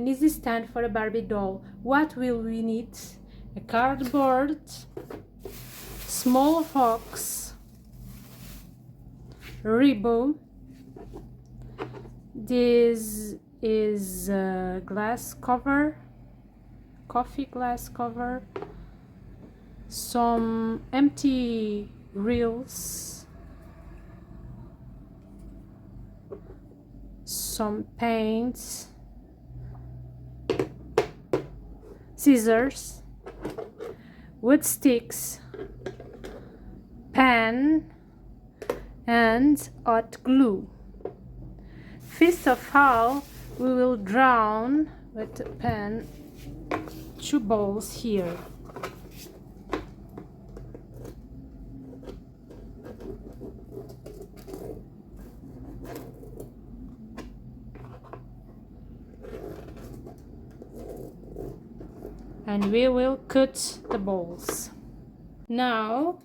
an easy stand for a Barbie doll. What will we need? A cardboard, small box, ribbon. This is a glass cover, coffee glass cover, some empty reels, some paints, scissors, wood sticks, pen, and hot glue. First of all, we will draw with a pen 2 balls here. And we will cut the balls. Now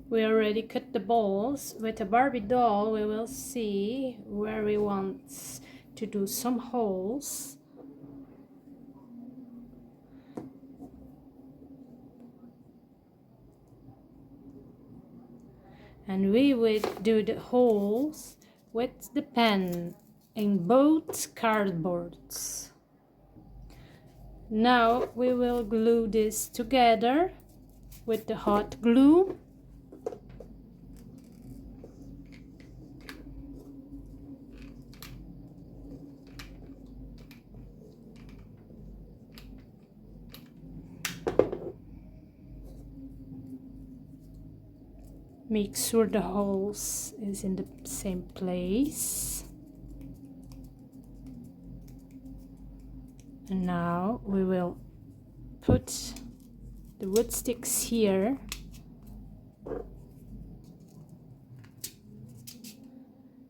we already cut the balls. With a Barbie doll, we will see where we want to do some holes. And we will do the holes with the pen in both cardboards. Now we will glue this together with the hot glue. Make sure the holes is in the same place. And now we will put the wood sticks here.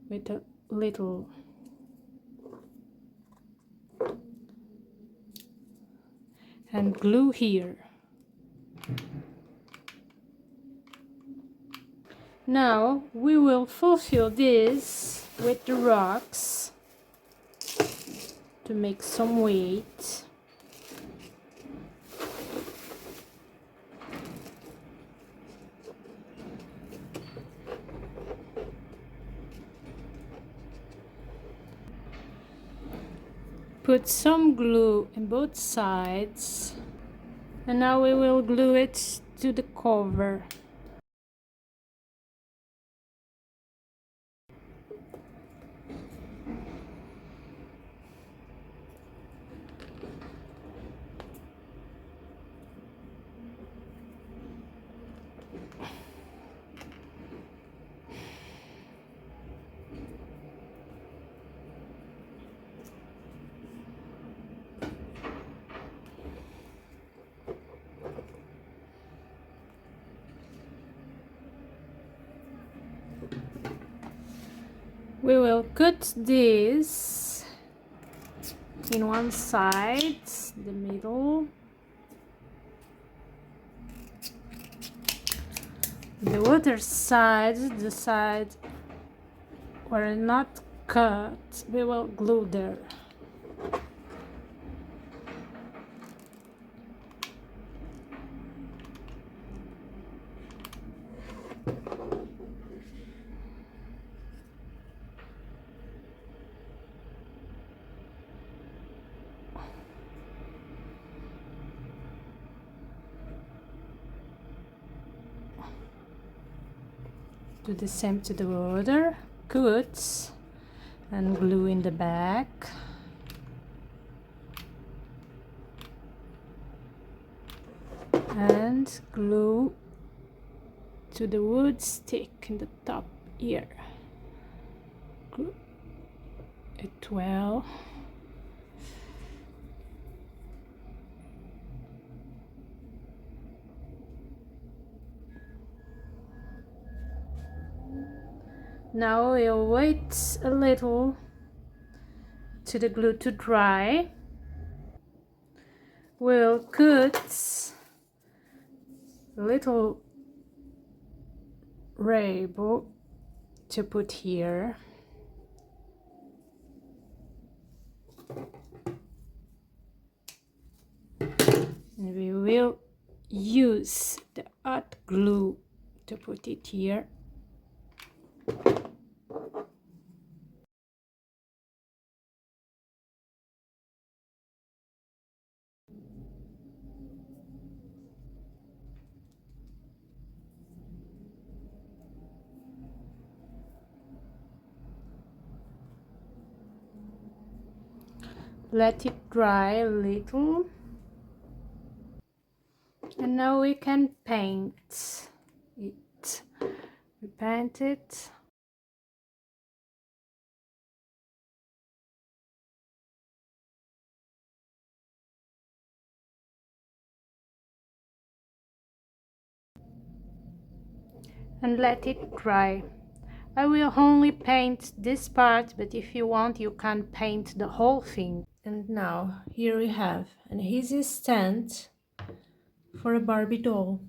With a little and glue here. Now we will fulfill this with the rocks to make some weight. Put some glue in both sides, and now we will glue it to the cover. We will cut this in one side, the middle. The other side, the side where not cut, we will glue there. Do the same to the other, cut and glue in the back. And glue to the wood stick in the top here. Glue it well. Now we'll wait a little to the glue to dry. We'll cut a little rainbow to put here. use the hot glue to put it here. Let it dry a little. And now we can paint it. We paint it. And let it dry. I will only paint this part, but if you want, you can paint the whole thing. And now, here we have an easy stand for a Barbie doll.